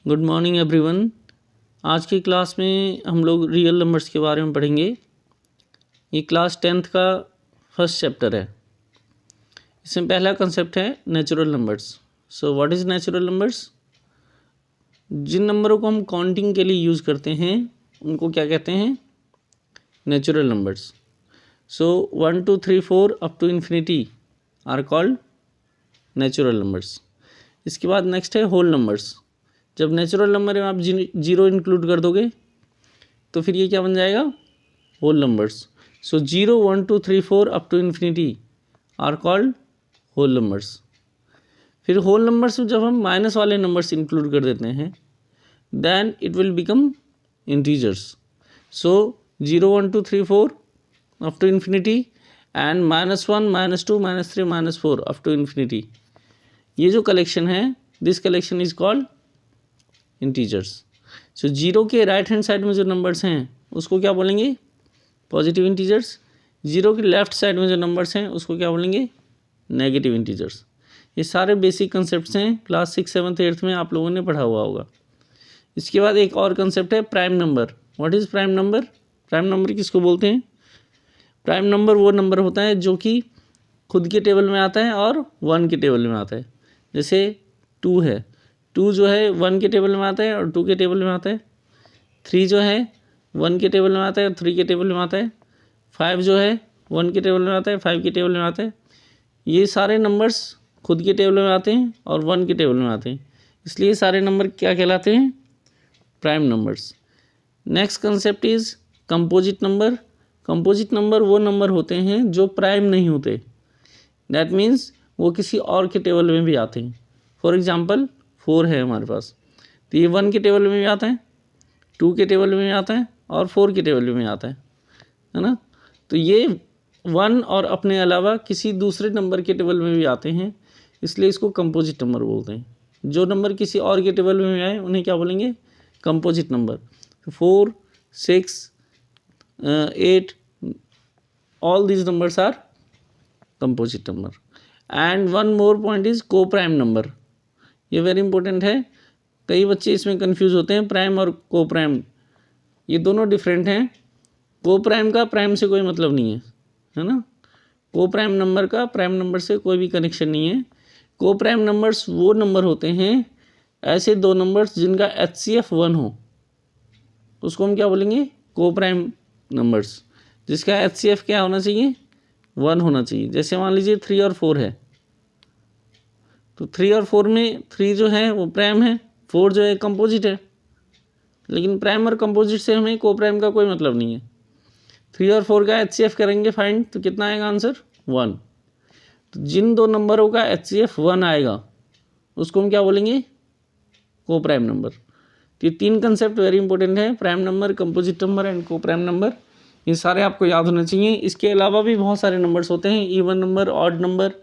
Good morning everyone. आज की class में हम लोग रियल नंबर्स के बारे में पढ़ेंगे। ये क्लास 10th का फर्स्ट चैप्टर है। इसमें पहला कंसेप्ट है natural numbers. So what is natural numbers? जिन नंबरों को हम काउंटिंग के लिए यूज़ करते हैं उनको क्या कहते हैं? Natural numbers. So 1 2 3 4 up to infinity are called natural numbers. इसके बाद नेक्स्ट है होल नंबर्स। जब नेचुरल नंबर में आप जीरो इंक्लूड कर दोगे तो फिर ये क्या बन जाएगा? Whole numbers. So 0 1 2 3 4 up to infinity are called whole numbers. फिर होल नंबर्स में जब हम माइनस वाले नंबर्स इंक्लूड कर देते हैं then it will become integers. So 0 1 2 3 4 up to infinity and -1 -2 -3 -4 up to infinity, ये जो कलेक्शन है this collection is called integers. So zero के राइट हैंड साइड में जो नंबर्स हैं उसको क्या बोलेंगे? Positive integers. जीरो के लेफ्ट साइड में जो नंबर्स हैं उसको क्या बोलेंगे? Negative integers. ये सारे बेसिक कंसेप्ट्स हैं, क्लास 6 7 8 में आप लोगों ने पढ़ा हुआ होगा। इसके बाद एक और कंसेप्ट है prime number. What is prime number? Prime number किसको बोलते हैं? प्राइम नंबर वो नंबर होता है जो कि खुद के टेबल में आता है और 1 के टेबल में आता है। जैसे 2 है, 2 जो है 1 के टेबल में आता है और 2 के टेबल में आता है। 3 जो है 1 के टेबल में आता है और 3 के टेबल में आता है। 5 जो है 1 के टेबल में आता है, 5 के टेबल में आता है। ये सारे नंबर्स खुद के टेबल में आते हैं और 1 के टेबल में आते हैं, इसलिए सारे नंबर क्या कहलाते हैं? Prime numbers. Next concept is composite number. Composite number वो नंबर होते हैं जो प्राइम नहीं होते, दैट मीन्स वो किसी और के टेबल में भी आते हैं। फॉर एग्जाम्पल 4 है हमारे पास, तो ये 1 के टेबल में भी आता है, 2 के टेबल में भी आता है और 4 के टेबल में भी आता है ना। तो ये 1 और अपने अलावा किसी दूसरे नंबर के टेबल में भी आते हैं, इसलिए इसको कंपोजिट नंबर बोलते हैं। जो नंबर किसी और के टेबल में आए उन्हें क्या बोलेंगे? Composite number. 4 6 8 all these numbers are composite number. And one more point is coprime number. ये वेरी इंपॉर्टेंट है, कई बच्चे इसमें कंफ्यूज होते हैं। प्राइम और को प्राइम ये दोनों डिफरेंट हैं। को प्राइम का प्राइम से कोई मतलब नहीं है ना। को प्राइम नंबर का प्राइम नंबर से कोई भी कनेक्शन नहीं है। को प्राइम नंबर्स वो नंबर होते हैं, ऐसे दो नंबर्स जिनका HCF 1 हो, उसको हम क्या बोलेंगे? को प्राइम नंबर्स। जिसका HCF क्या होना चाहिए? 1 होना चाहिए। जैसे मान लीजिए 3 और 4 है, तो 3 और 4 में 3 जो है वो प्राइम है, 4 जो है कंपोजिट है। लेकिन प्राइम और कंपोजिट से हमें को प्राइम का कोई मतलब नहीं है। 3 और 4 का HCF करेंगे फाइंड, तो कितना आएगा आंसर? 1। तो जिन दो नंबरों का HCF 1 आएगा उसको हम क्या बोलेंगे? को प्राइम नंबर। तो ये 3 कंसेप्ट वेरी इंपॉर्टेंट है, prime number, composite number and को प्राइम नंबर। ये सारे आपको याद होने चाहिए। इसके अलावा भी बहुत सारे नंबर्स होते हैं, इवन नंबर, ऑड नंबर,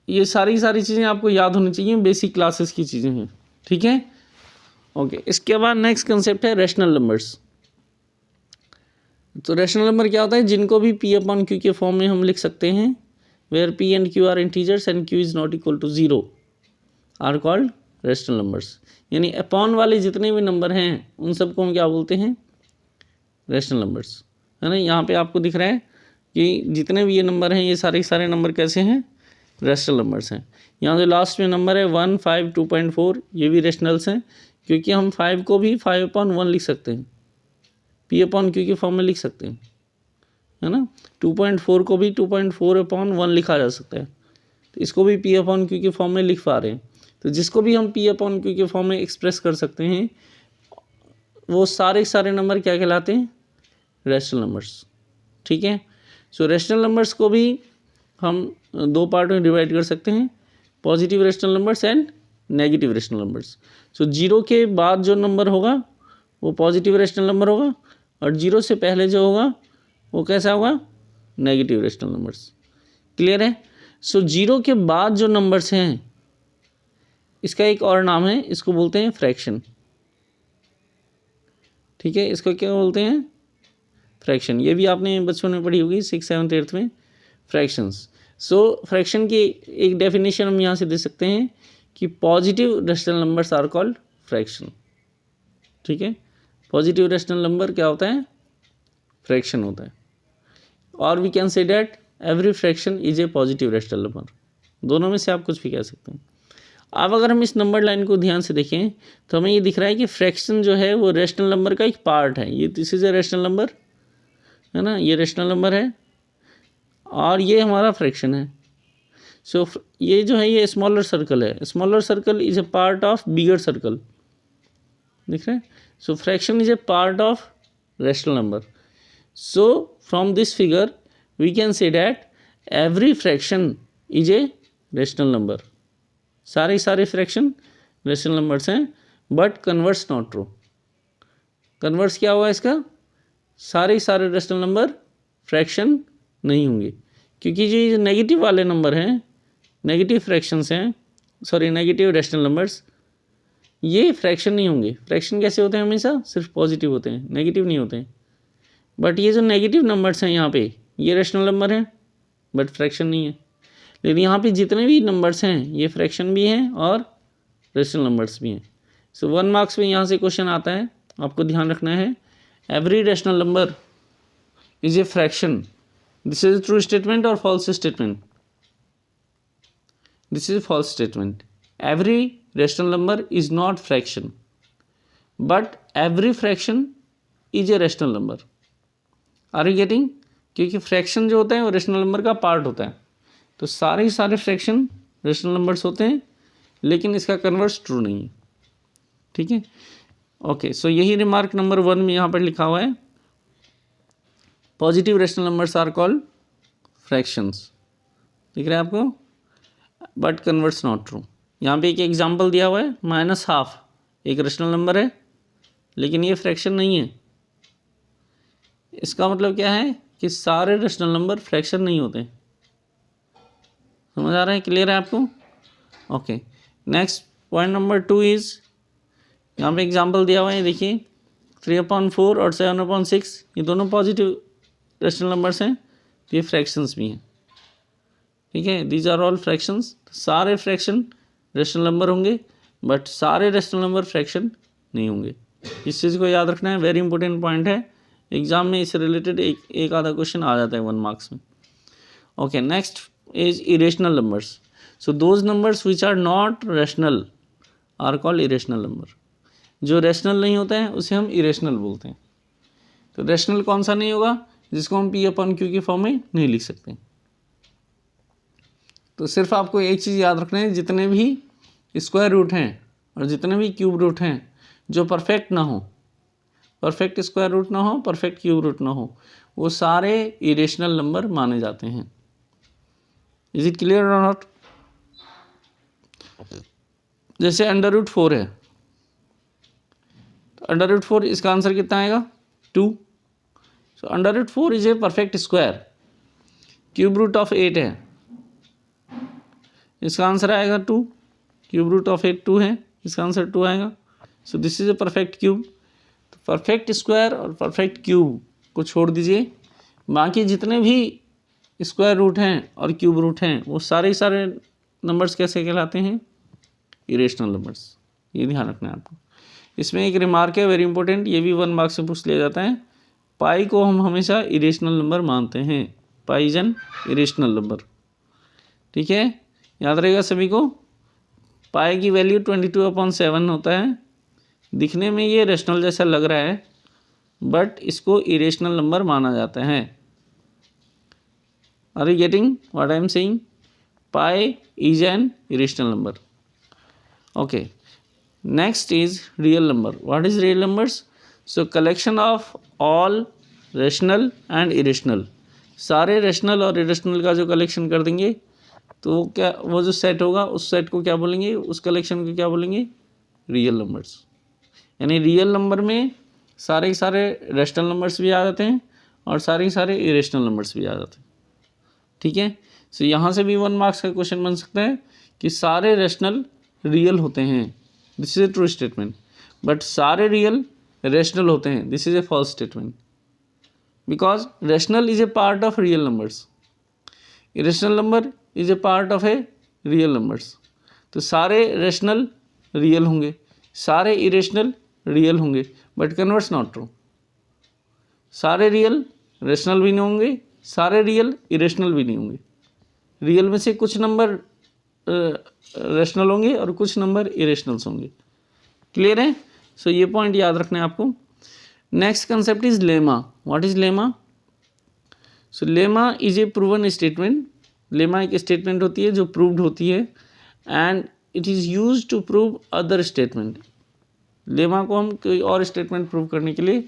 ये सारी चीज़ें आपको याद होनी चाहिए, बेसिक क्लासेस की चीज़ें हैं, ठीक है। ओके, इसके बाद नेक्स्ट कंसेप्ट है रैशनल नंबर्स। तो रैशनल नंबर क्या होता है? जिनको भी P/Q के फॉर्म में हम लिख सकते हैं, where P and Q are integers and Q is not equal to 0 are called rational numbers. यानी अपॉन वाले जितने भी नंबर हैं उन सबको हम क्या बोलते हैं? रैशनल नंबर्स, है ना। यहाँ पे आपको दिख रहा है कि जितने भी ये नंबर हैं ये सारे नंबर कैसे हैं? रैशनल नंबर्स हैं। यहाँ जो लास्ट में नंबर है 1 5 2.4, ये भी रैशनल्स हैं, क्योंकि हम 5 को भी 5/1 लिख सकते हैं, P/Q के फॉर्म में लिख सकते हैं, है ना। 2.4 को भी 2.4/1 लिखा जा सकता है, तो इसको भी P/Q के फॉर्म में लिख पा रहे हैं। तो जिसको भी हम P/Q के फॉर्म में एक्सप्रेस कर सकते हैं वो सारे नंबर क्या कहलाते हैं? रैशनल नंबर्स, ठीक है। सो रैशनल नंबर्स को भी हम 2 पार्ट में डिवाइड कर सकते हैं, positive rational numbers and negative rational numbers. So 0 के बाद जो नंबर होगा वो पॉजिटिव रैशनल नंबर होगा और 0 से पहले जो होगा वो कैसा होगा? Negative rational numbers. क्लियर है? सो 0 के बाद जो नंबर्स हैं इसका एक और नाम है, इसको बोलते हैं फ्रैक्शन, ठीक है। इसको क्या बोलते हैं? फ्रैक्शन। ये भी आपने बच्चों ने पढ़ी होगी 6 7 8 में, फ्रैक्शंस। सो फ्रैक्शन की एक डेफिनेशन हम यहाँ से दे सकते हैं कि positive rational numbers are called fraction. ठीक है, पॉजिटिव रेशनल नंबर क्या होता है, फ्रैक्शन होता है। और we can say that every fraction is a positive rational number. दोनों में से आप कुछ भी कह सकते हैं। अब अगर हम इस नंबर लाइन को ध्यान से देखें तो हमें ये दिख रहा है कि फ्रैक्शन जो है वो रेशनल नंबर का एक पार्ट है। ये this is a rational number है ना, ये रेशनल नंबर है और ये हमारा फ्रैक्शन है। सो ये जो है ये स्मॉलर सर्कल है, smaller circle is a part of bigger circle, दिख रहा है। So fraction is a part of rational number. So from this figure we can say that every fraction is a rational number. सारे fraction rational numbers हैं, but converse not true. Converse क्या हुआ इसका, सारे rational number fraction नहीं होंगे, क्योंकि ये नेगेटिव वाले नंबर हैं, नेगेटिव फ्रैक्शंस हैं, सॉरी नेगेटिव रेशनल नंबर्स, ये फ्रैक्शन नहीं होंगे। फ्रैक्शन कैसे होते हैं, हमेशा सिर्फ पॉजिटिव होते हैं, नेगेटिव नहीं होते हैं। बट ये जो नेगेटिव नंबर्स हैं यहाँ पे, ये रेशनल नंबर हैं बट फ्रैक्शन नहीं है। लेकिन यहाँ पे जितने भी नंबर्स हैं ये फ्रैक्शन भी हैं और रेशनल नंबर्स भी हैं। सो 1 मार्क्स में यहाँ से क्वेश्चन आता है, आपको ध्यान रखना है, every rational number is a fraction. This is true statement और false statement, this is false statement. Every rational number is not fraction but every fraction is a rational number. Are you getting, क्योंकि fraction जो होता है वो rational number का part होता है। तो सारे फ्रैक्शन रेशनल नंबर्स होते हैं, लेकिन इसका कन्वर्स ट्रू नहीं है। ठीक है, ओके। सो यही रिमार्क नंबर 1 में यहाँ पर लिखा हुआ है, positive rational numbers are called fractions. दिख रहा है आपको, बट कन्वर्स नॉट ट्रू। यहाँ पे एक एग्जांपल दिया हुआ है, -12 एक रेशनल नंबर है लेकिन ये फ्रैक्शन नहीं है। इसका मतलब क्या है कि सारे रेशनल नंबर फ्रैक्शन नहीं होते। समझ आ रहा है, क्लियर है आपको? Okay, next point number 2 is, यहाँ पे एग्जांपल दिया हुआ है, देखिए 3/4 और 7/6 ये दोनों पॉजिटिव रेशनल नंबर्स हैं, तो ये फ्रैक्शंस भी हैं। ठीक है, दीज आर ऑल फ्रैक्शंस। सारे फ्रैक्शन रेशनल नंबर होंगे बट सारे रेशनल नंबर फ्रैक्शन नहीं होंगे। इस चीज़ को याद रखना है, वेरी इंपॉर्टेंट पॉइंट है। एग्जाम में इससे रिलेटेड एक आधा क्वेश्चन आ जाता है 1 मार्क्स में। Okay, next is irrational numbers. So those numbers which are not rational are called irrational number. जो रेशनल नहीं होता है उसे हम इरेशनल बोलते हैं। तो रेशनल कौन सा नहीं होगा, जिसको हम P/Q की फॉर्म में नहीं लिख सकते। तो सिर्फ आपको एक चीज़ याद रखना है, जितने भी स्क्वायर रूट हैं और जितने भी क्यूब रूट हैं जो परफेक्ट ना हो, परफेक्ट स्क्वायर रूट ना हो, परफेक्ट क्यूब रूट ना हो, वो सारे इरेशनल नंबर माने जाते हैं। इज इट क्लियर और नॉट? जैसे √4 है, तो √4 इसका आंसर कितना आएगा, 2। So √4 is a perfect square. Cube root of 8 है, इसका आंसर आएगा 2। क्यूब रूट ऑफ 8 2 है, इसका आंसर 2 आएगा। सो this is a perfect cube. तो परफेक्ट स्क्वायर और परफेक्ट क्यूब को छोड़ दीजिए, बाकी जितने भी स्क्वायर रूट हैं और क्यूब रूट हैं वो सारे नंबर्स कैसे कहलाते हैं, इरेशनल नंबर्स। ये ध्यान रखना है आपको। इसमें एक रिमार्क है वेरी इंपॉर्टेंट, ये भी 1 मार्क से पूछ लिया जाता है। पाई को हम हमेशा इरेशनल नंबर मानते हैं, pi is an irrational number. ठीक है, याद रहेगा सभी को। पाई की वैल्यू 22/7 होता है। दिखने में ये रेशनल जैसा लग रहा है बट इसको इरेशनल नंबर माना जाता है। Are you getting what I am saying? Pi is an irrational number. Okay. Next is real number. What is real numbers? So collection of all rational and irrational. सारे rational और irrational का जो collection कर देंगे तो क्या वो जो सेट होगा उस सेट को क्या बोलेंगे, उस कलेक्शन को क्या बोलेंगे, रियल नंबर्स। यानी रियल नंबर में सारे रेशनल नंबर्स भी आ जाते हैं और सारे इरेशनल नंबर्स भी आ जाते हैं। ठीक है, सो यहाँ से भी 1 मार्क्स का क्वेश्चन बन सकता है कि सारे रेशनल रियल होते हैं, this is a true statement, but सारे रियल रेशनल होते हैं, this is a false statement, because rational is a part of real numbers, irrational number is a part of a real numbers. तो सारे rational real होंगे, सारे irrational real होंगे, but converse not true. सारे real rational भी नहीं होंगे, सारे रियल इरेशनल भी नहीं होंगे। रियल में से कुछ नंबर रेशनल होंगे और कुछ नंबर इरेशनल्स होंगे। क्लियर है? सो ये पॉइंट याद रखना है आपको। Next concept is lemma. What is lemma? So lemma is a proven statement. Lemma एक स्टेटमेंट होती है जो प्रूव्ड होती है and it is use to prove other statement. Lemma को हम कोई और स्टेटमेंट प्रूव करने के लिए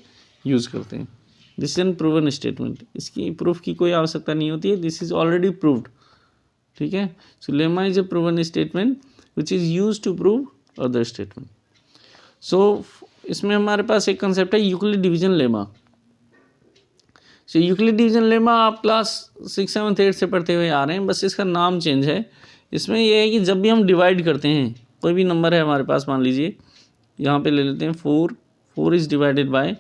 यूज़ करते हैं। This is an proven statement. इसकी प्रूफ की कोई आवश्यकता नहीं होती है, दिस इज ऑलरेडी प्रूव्ड। ठीक है? So lemma is a proven statement which is use to prove other statement. So इसमें हमारे पास एक कंसेप्ट है Euclid division lemma. So Euclid division lemma आप क्लास 6, 7, 8 से पढ़ते हुए आ रहे हैं, बस इसका नाम चेंज है। इसमें यह है कि जब भी हम डिवाइड करते हैं, कोई भी नंबर है हमारे पास, मान लीजिए यहाँ पे ले लेते हैं 4 is divided by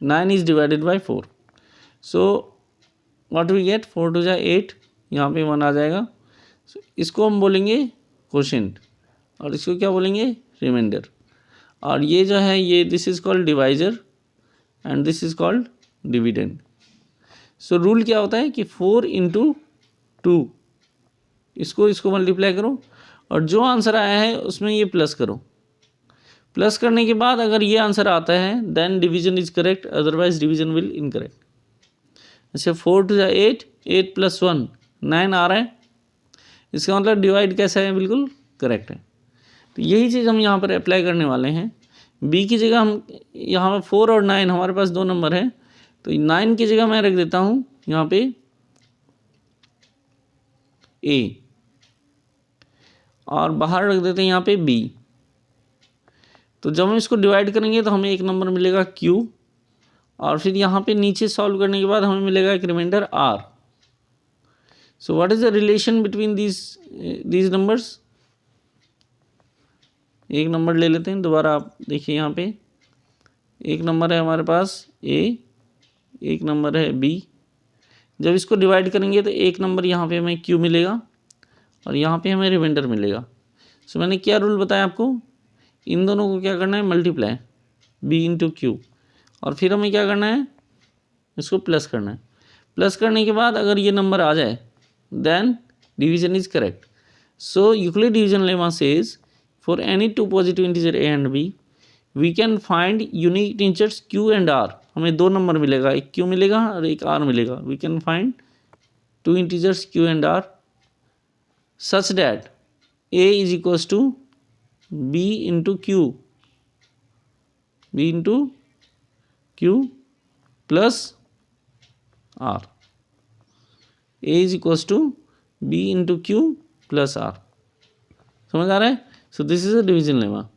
9 is divided by 4। So what we get, 4 2 जा 8, यहाँ पे 1 आ जाएगा। so, इसको हम बोलेंगे क्वोशिएंट और इसको क्या बोलेंगे, रिमाइंडर। और ये जो है ये this is called divisor and this is called dividend. So rule क्या होता है कि 4 × 2, इसको मल्टीप्लाई करो और जो आंसर आया है उसमें ये प्लस करो। प्लस करने के बाद अगर ये आंसर आता है then division is correct, otherwise division will incorrect. अच्छा 4 2 जा 8, 8 + 1 9 आ रहा है, इसका मतलब डिवाइड कैसा है, बिल्कुल करेक्ट है। तो यही चीज़ हम यहाँ पर अप्लाई करने वाले हैं। बी की जगह हम यहाँ पर 4 और 9 हमारे पास 2 नंबर है, तो 9 की जगह मैं रख देता हूँ यहाँ पे ए और बाहर रख देते हैं यहाँ पे बी। तो जब हम इसको डिवाइड करेंगे तो हमें एक नंबर मिलेगा क्यू और फिर यहाँ पे नीचे सॉल्व करने के बाद हमें मिलेगा एक remainder R. So what is the relation between these numbers? एक नंबर ले लेते हैं दोबारा, आप देखिए यहाँ पे एक नंबर है हमारे पास ए, एक नंबर है बी। जब इसको डिवाइड करेंगे तो एक नंबर यहाँ पे हमें क्यू मिलेगा और यहाँ पे हमें रिमाइंडर मिलेगा। सो मैंने क्या रूल बताया आपको, इन दोनों को क्या करना है, मल्टीप्लाई, बी × क्यू, और फिर हमें क्या करना है, इसको प्लस करना है। प्लस करने के बाद अगर ये नंबर आ जाए then division is correct. So Euclid division lemma says for any 2 positive integer A and B we can find unique integers Q and R. हमें 2 नंबर मिलेगा, एक क्यू मिलेगा और एक आर मिलेगा। We can find 2 integers Q and R such that A is equals to B × Q plus R. A is equals to B × Q plus R. समझ आ रहा है? So this is a division lemma,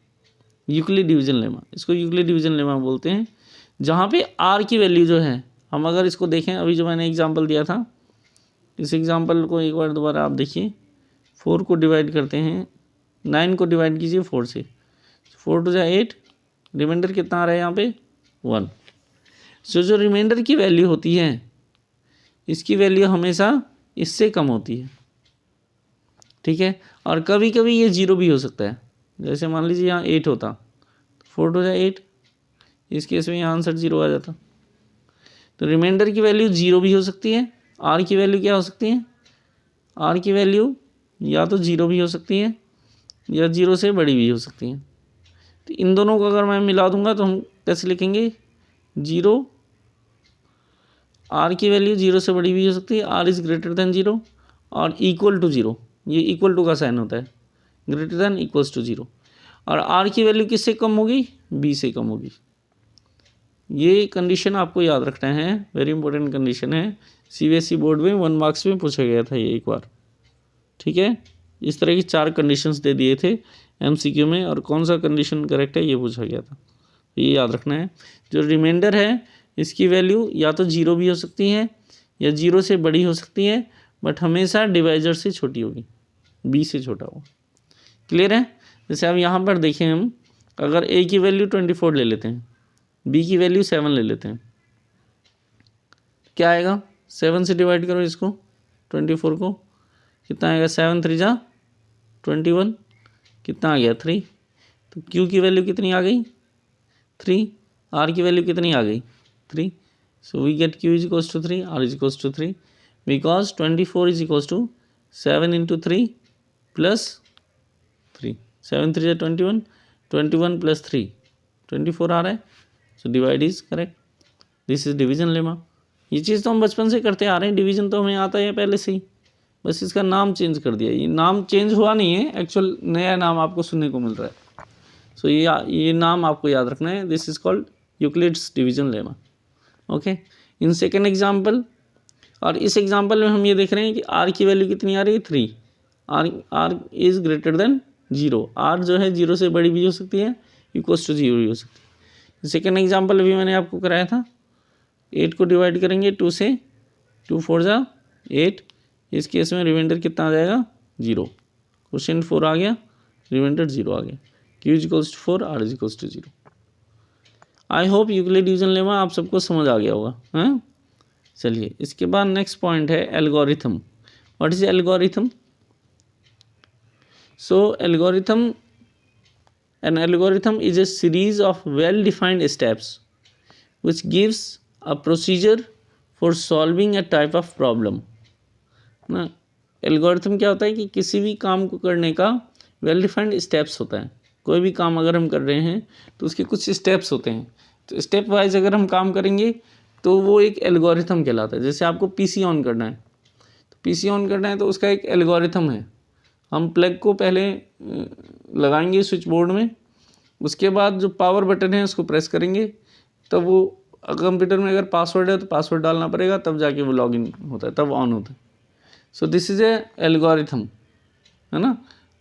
Euclid division lemma. इसको Euclid division lemma बोलते हैं, जहाँ पे are की वैल्यू जो है, हम अगर इसको देखें, अभी जो मैंने एग्जांपल दिया था, इस एग्जांपल को एक बार दोबारा आप देखिए। 4 को डिवाइड करते हैं, 9 को डिवाइड कीजिए 4 से, 4 2 जा 8, रिमाइंडर कितना आ रहा है यहाँ पे 1। सो जो रिमाइंडर की वैल्यू होती है इसकी वैल्यू हमेशा इससे कम होती है। ठीक है? और कभी कभी ये 0 भी हो सकता है। जैसे मान लीजिए यहाँ 8 होता, 4 2 जा 8, इस केस में यहाँ आंसर 0 आ जाता। तो रिमाइंडर की वैल्यू 0 भी हो सकती है। आर की वैल्यू क्या हो सकती है, आर की वैल्यू या तो 0 भी हो सकती है या 0 से बड़ी भी हो सकती है। तो इन दोनों को अगर मैं मिला दूंगा तो हम कैसे लिखेंगे, 0, आर की वैल्यू 0 से बड़ी भी हो सकती है, आर इज़ ग्रेटर देन 0 और इक्वल टू 0, ये इक्वल टू का साइन होता है, ग्रेटर देन इक्वल्स टू 0। और आर की वैल्यू किससे कम होगी, बी से कम होगी। ये कंडीशन आपको याद रखना है, वेरी इंपॉर्टेंट कंडीशन है। सीबीएसई बोर्ड में 1 मार्क्स में पूछा गया था ये एक बार। ठीक है? इस तरह की 4 कंडीशंस दे दिए थे एमसीक्यू में और कौन सा कंडीशन करेक्ट है ये पूछा गया था। ये याद रखना है। जो रिमाइंडर है इसकी वैल्यू या तो 0 भी हो सकती है या 0 से बड़ी हो सकती है, बट हमेशा डिवाइजर से छोटी होगी, बी से छोटा होगा। क्लियर है? जैसे अब यहाँ पर देखें, हम अगर ए की वैल्यू 24 ले लेते हैं, बी की वैल्यू 7 ले लेते हैं, क्या आएगा, 7 से डिवाइड करो इसको 24 को, कितना आएगा, 7 3 जा 21 कितना आ गया 3, तो Q की वैल्यू कितनी आ गई 3, R की वैल्यू कितनी आ गई 3. So we get Q is equals to 3, R is equals to 3 because 24 is equals to 7 into 3 plus 3. 7 3 21, 21 plus 3 24 आ रहा है. So divide is correct. This is division lemma. ये चीज़ तो हम बचपन से करते आ रहे हैं, डिवीजन तो हमें आता है पहले से ही, बस इसका नाम चेंज कर दिया. ये नाम चेंज हुआ नहीं है, एक्चुअल नया नाम आपको सुनने को मिल रहा है. सो ये नाम आपको याद रखना है. This is called Euclid's division lemma. Okay. In second example, और इस एग्जाम्पल में हम ये देख रहे हैं कि आर की वैल्यू कितनी आ रही है 3. R is greater than 0. R जो है 0 से बड़ी भी हो सकती है, इक्वल्स टू 0 भी हो सकती है. सेकेंड एग्जाम्पल अभी मैंने आपको कराया था. 8 को डिवाइड करेंगे 2 से, 2 4 जा 8. इस केस में रिमाइंडर कितना आ जाएगा 0. क्वेश्चन 4 आ गया, रिमाइंडर 0 आ गया. Q is equals to 4, R is equals to 0. I hope Euclid division lemma आप सबको समझ आ गया होगा. हाँ, चलिए इसके बाद नेक्स्ट पॉइंट है algorithm. What is algorithm? So algorithm, an algorithm is a series of well defined steps which gives a procedure for solving a type of problem. ना, एल्गोरिथम क्या होता है कि किसी भी काम को करने का वेल डिफाइंड स्टेप्स होता है. कोई भी काम अगर हम कर रहे हैं तो उसके कुछ स्टेप्स होते हैं, तो स्टेप वाइज अगर हम काम करेंगे तो वो एक एल्गोरिथम कहलाता है. जैसे आपको पीसी ऑन करना है, तो पीसी ऑन करना है तो उसका एक एल्गोरिथम है. हम प्लग को पहले लगाएंगे स्विच बोर्ड में, उसके बाद जो पावर बटन है उसको प्रेस करेंगे, तब वो कंप्यूटर में अगर पासवर्ड है तो पासवर्ड डालना पड़ेगा, तब जाके वो लॉगिन होता है, तब ऑन होता है. So this is A algorithm, है ना.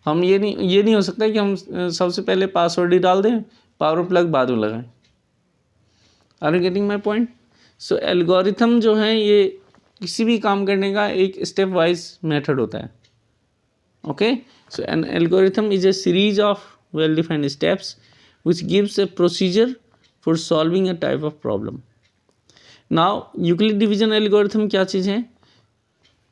हम ये नहीं हो सकता कि हम सबसे पहले पासवर्ड ही डाल दें, पावर प्लग बाद में लगाएं. Are you getting my point? So algorithm जो है ये किसी भी काम करने का एक स्टेप वाइज मेथड होता है. Okay. So an algorithm is a series of well defined steps which gives a procedure for solving a type of problem. now Euclid division algorithm क्या चीज़ है,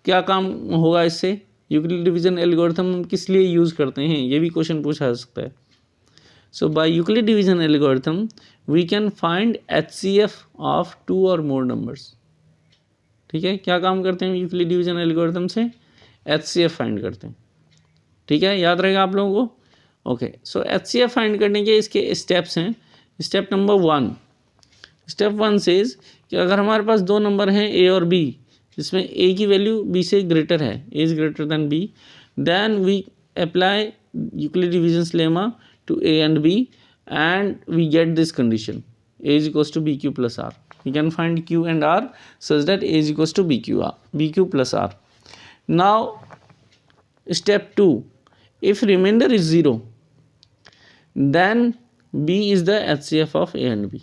क्या काम होगा इससे? यूक्लिड डिवीजन एल्गोरिथम हम किस लिए यूज़ करते हैं, ये भी क्वेश्चन पूछा जा सकता है. So by Euclid division algorithm we can find HCF of 2 or more numbers. ठीक है, क्या काम करते हैं यूक्लिड डिवीजन एल्गोरिथम से? HCF फाइंड करते हैं. ठीक है, याद रहेगा आप लोगों को. ओके. सो HCF फाइंड करने के इसके स्टेप्स हैं. Step number 1. स्टेप 1 सेज कि अगर हमारे पास दो नंबर हैं A और B, जिसमें A की वैल्यू B से ग्रेटर है, A is greater than B, then we apply Euclid division lemma to A and B and we get this condition A is equals to BQ plus R. We can find Q and R such that A is equals to BQ plus R. Now step 2, if remainder is 0, then B is the HCF of A and B.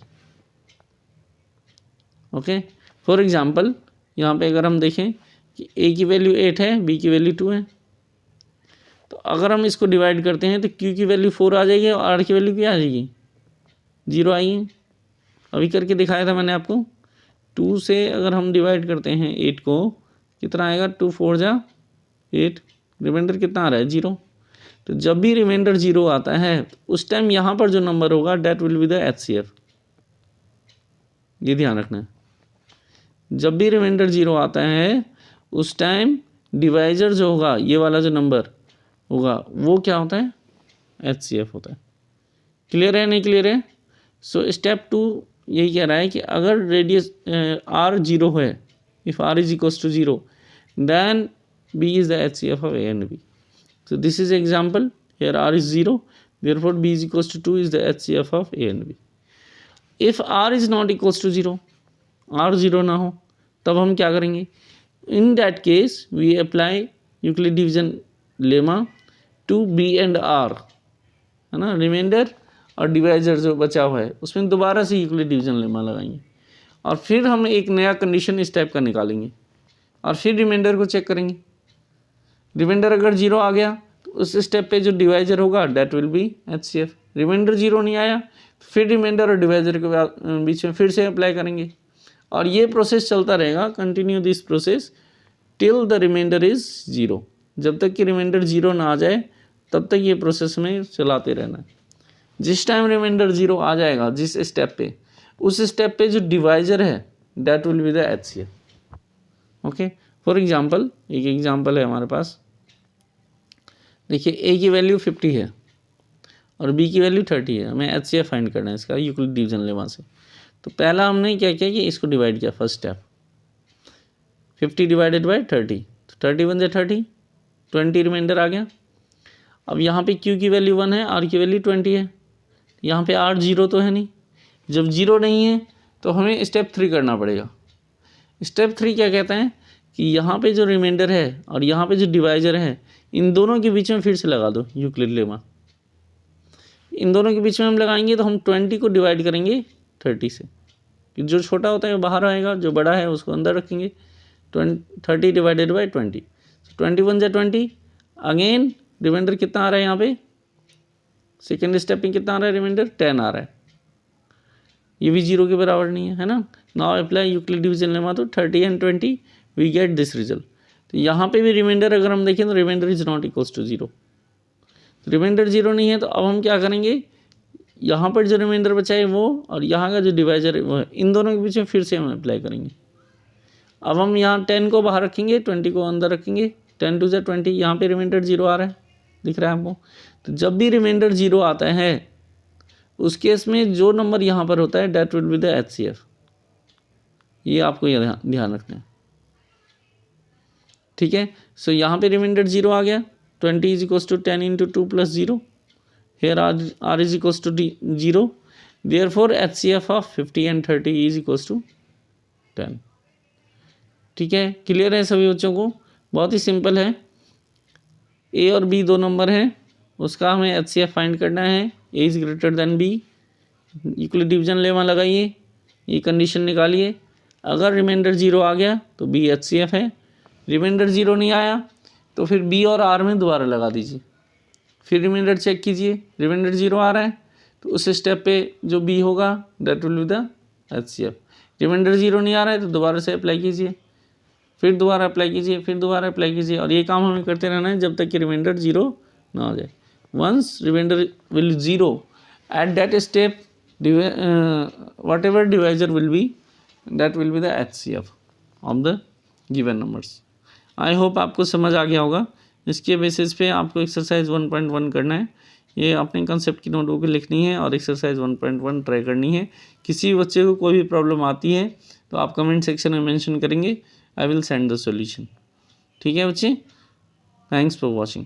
Okay. For example यहाँ पे अगर हम देखें कि A की value 8 है, B की value 2 है, तो अगर हम इसको डिवाइड करते हैं तो Q की वैल्यू 4 आ जाएगी और R की वैल्यू क्या आ जाएगी 0 आएगी. अभी करके दिखाया था मैंने आपको. 2 से अगर हम डिवाइड करते हैं 8 को, कितना आएगा 2 4 जा 8, रिमाइंडर कितना आ रहा है 0. तो जब भी रिमाइंडर 0 आता है उस टाइम यहाँ पर जो नंबर होगा that will be the HCF. ये ध्यान रखना है. जब भी रिमाइंडर 0 आता है उस टाइम डिवाइजर जो होगा, ये वाला जो नंबर होगा, वो क्या होता है HCF होता है. क्लियर है नहीं क्लियर है? सो स्टेप 2 यही कह रहा है कि अगर रेडियस R 0 है, if R is equals to 0, then B is the HCF of A and B. So this is example. Here R is 0, therefore B is equals to 2 is the HCF of A and B. If R is not equals to 0, R 0 ना हो, तब हम क्या करेंगे? In that case we apply Euclid division lemma to B and R, है ना. Reminder और divisor जो बचा हुआ है उसमें दोबारा से यूक्लिड डिवीजन लेमा लगाएंगे और फिर हम एक नया कंडीशन इस टाइप का निकालेंगे और फिर रिमाइंडर को चेक करेंगे. रिमाइंडर अगर 0 आ गया तो उस स्टेप पे जो डिवाइजर होगा that will be HCF. Remainder 0 नहीं आया तो फिर रिमाइंडर और डिवाइजर के बीच में फिर से अप्लाई करेंगे और ये प्रोसेस चलता रहेगा. Continue this process till the remainder is 0. जब तक कि रिमाइंडर 0 ना आ जाए तब तक ये प्रोसेस में चलाते रहना है। जिस टाइम रिमाइंडर 0 आ जाएगा जिस स्टेप पे, उस स्टेप पे जो डिवाइजर है that will be the HCF। Okay, for example एक एग्जांपल है हमारे पास। देखिए A की वैल्यू 50 है और B की वैल्यू 30 है, हमें HCF फाइंड करना है इसका यूक्लिड डिवीजन लेमा से। तो पहला हमने क्या किया कि इसको डिवाइड किया, फर्स्ट स्टेप 50 डिवाइडेड बाई 30, तो 30 बन जाए 30, 20 रिमाइंडर आ गया। अब यहाँ पे Q की वैल्यू 1 है, R की वैल्यू 20 है, यहाँ पे R 0 तो है नहीं। जब 0 नहीं है तो हमें स्टेप 3 करना पड़ेगा। स्टेप 3 क्या कहते हैं कि यहाँ पे जो रिमाइंडर है और यहाँ पे जो डिवाइजर है, इन दोनों के बीच में फिर से लगा दो यूक्लिड लेमा। इन दोनों के बीच में हम लगाएंगे तो हम 20 को डिवाइड करेंगे 30 से, कि जो छोटा होता है वो बाहर आएगा, जो बड़ा है उसको अंदर रखेंगे। 30 डिवाइडेड बाई 20, 20 बन जाए 20। अगेन रिमाइंडर कितना आ रहा है यहाँ पे, सेकेंड स्टेप में कितना आ रहा है रिमाइंडर, 10 आ रहा है, ये भी 0 के बराबर नहीं है, है ना। Now apply Euclid division lemma, तो 30 and 20 we get this result. तो यहाँ पे भी रिमाइंडर अगर हम देखें तो remainder is not equals to 0, remainder 0 नहीं है। तो अब हम क्या करेंगे, यहाँ पर जो रिमाइंडर बचा है वो और यहाँ का जो डिवाइजर है वो है, इन दोनों के बीच में फिर से हम अप्लाई करेंगे। अब हम यहाँ 10 को बाहर रखेंगे, 20 को अंदर रखेंगे, 10 टू 20, यहाँ पे रिमाइंडर 0 आ रहा है, दिख रहा है हमको। तो जब भी रिमाइंडर 0 आता है उस केस में जो नंबर यहाँ पर होता है that will be the HCF। ये आपको ध्यान रखना है, ठीक है। सो यहाँ पे रिमाइंडर 0 आ गया, 20 is equals to 10 into 2 plus 0, here r is equals to 0, therefore HCF of 50 and 30 is equals to 10। ठीक है, क्लियर है सभी बच्चों को, बहुत ही सिंपल है। A और B दो नंबर हैं, उसका हमें HCF फाइंड करना है। A is greater than B, Euclid division lemma लगाइए, ये कंडीशन निकालिए। अगर रिमाइंडर 0 आ गया तो B HCF है, रिमाइंडर 0 नहीं आया तो फिर B और R में दोबारा लगा दीजिए, फिर रिमाइंडर चेक कीजिए, रिमाइंडर 0 आ रहा है तो उस स्टेप पे जो B होगा that will be the HCF। Remainder 0 नहीं आ रहा है तो दोबारा से अप्लाई कीजिए, फिर दोबारा अप्लाई कीजिए, फिर दोबारा अप्लाई कीजिए, और ये काम हमें करते रहना है जब तक कि रिमाइंडर 0 ना आ जाए। Once remainder will 0 at that step, whatever divisor will be that will be the HCF of the given numbers. I hope आपको समझ आ गया होगा। इसके बेसिस पे आपको एक्सरसाइज 1.1 करना है, ये अपने कंसेप्ट की नोटबुक लिखनी है और एक्सरसाइज 1.1 ट्राई करनी है। किसी बच्चे को कोई भी प्रॉब्लम आती है तो आप कमेंट सेक्शन में मेंशन करेंगे, I will send the solution. ठीक है बच्चे, थैंक्स फॉर वॉचिंग।